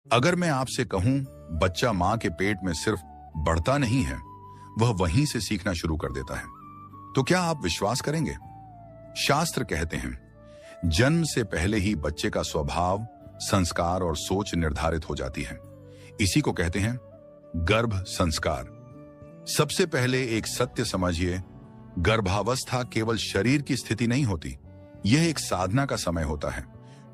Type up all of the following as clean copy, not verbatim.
अगर मैं आपसे कहूं बच्चा मां के पेट में सिर्फ बढ़ता नहीं है, वह वहीं से सीखना शुरू कर देता है, तो क्या आप विश्वास करेंगे? शास्त्र कहते हैं जन्म से पहले ही बच्चे का स्वभाव, संस्कार और सोच निर्धारित हो जाती है। इसी को कहते हैं गर्भ संस्कार। सबसे पहले एक सत्य समझिए, गर्भावस्था केवल शरीर की स्थिति नहीं होती, यह एक साधना का समय होता है।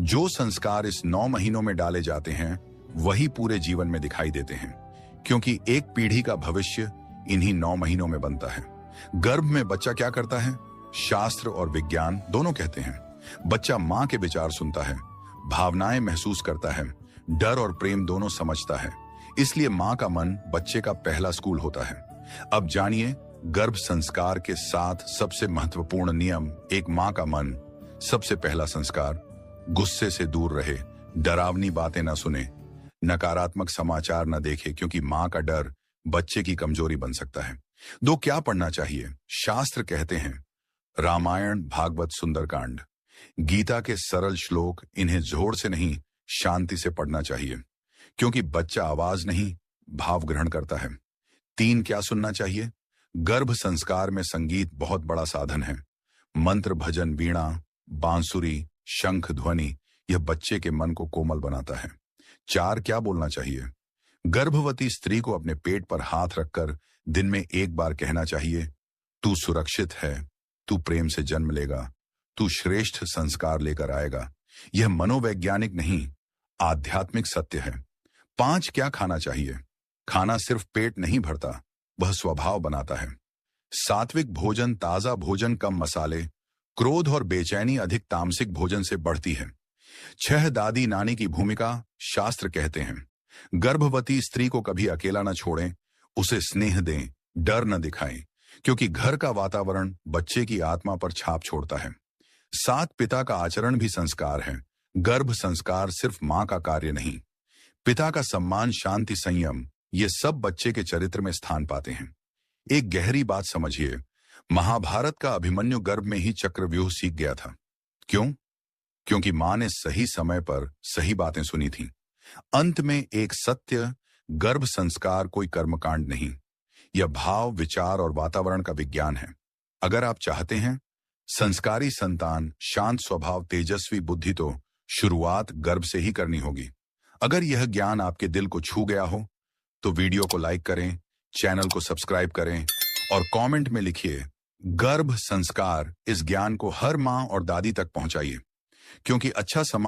जो संस्कार इस 9 महीनों में डाले जाते हैं वही पूरे जीवन में दिखाई देते हैं, क्योंकि एक पीढ़ी का भविष्य इन्हीं 9 महीनों में बनता है। गर्भ में बच्चा क्या करता है? शास्त्र और विज्ञान दोनों कहते हैं बच्चा मां के विचार सुनता है, भावनाएं महसूस करता है, डर और प्रेम दोनों समझता है। इसलिए मां का मन बच्चे का पहला स्कूल होता है। अब जानिए गर्भ संस्कार के 7 सबसे महत्वपूर्ण नियम। एक मां का मन। सबसे पहला संस्कार, गुस्से से दूर रहे, डरावनी बातें न सुने, नकारात्मक समाचार न देखे, क्योंकि मां का डर बच्चे की कमजोरी बन सकता है। 2, क्या पढ़ना चाहिए? शास्त्र कहते हैं रामायण, भागवत, सुंदरकांड, गीता के सरल श्लोक, इन्हें जोर से नहीं शांति से पढ़ना चाहिए, क्योंकि बच्चा आवाज नहीं भाव ग्रहण करता है। 3, क्या सुनना चाहिए? गर्भ संस्कार में संगीत बहुत बड़ा साधन है। मंत्र, भजन, वीणा, बांसुरी, शंख ध्वनि, यह बच्चे के मन को कोमल बनाता है। 4, क्या बोलना चाहिए? गर्भवती स्त्री को अपने पेट पर हाथ रखकर दिन में एक बार कहना चाहिए, तू सुरक्षित है, तू प्रेम से जन्म लेगा, तू श्रेष्ठ संस्कार लेकर आएगा। यह मनोवैज्ञानिक नहीं, आध्यात्मिक सत्य है। 5, क्या खाना चाहिए? खाना सिर्फ पेट नहीं भरता, वह स्वभाव बनाता है। सात्विक भोजन, ताजा भोजन, कम मसाले। क्रोध और बेचैनी अधिक तामसिक भोजन से बढ़ती है। 6, दादी नानी की भूमिका। शास्त्र कहते हैं गर्भवती स्त्री को कभी अकेला न छोड़ें, उसे स्नेह दें, डर न दिखाएं, क्योंकि घर का वातावरण बच्चे की आत्मा पर छाप छोड़ता है। 7, पिता का आचरण भी संस्कार है। गर्भ संस्कार सिर्फ मां का कार्य नहीं, पिता का सम्मान, शांति, संयम, ये सब बच्चे के चरित्र में स्थान पाते हैं। एक गहरी बात समझिए, महाभारत का अभिमन्यु गर्भ में ही चक्रव्यूह सीख गया था। क्यों? क्योंकि मां ने सही समय पर सही बातें सुनी थीं। अंत में एक सत्य, गर्भ संस्कार कोई कर्मकांड नहीं, यह भाव, विचार और वातावरण का विज्ञान है। अगर आप चाहते हैं संस्कारी संतान, शांत स्वभाव, तेजस्वी बुद्धि, तो शुरुआत गर्भ से ही करनी होगी। अगर यह ज्ञान आपके दिल को छू गया हो तो वीडियो को लाइक करें, चैनल को सब्सक्राइब करें और कमेंट में लिखिए गर्भ संस्कार। इस ज्ञान को हर मां और दादी तक पहुंचाइए, क्योंकि अच्छा समाज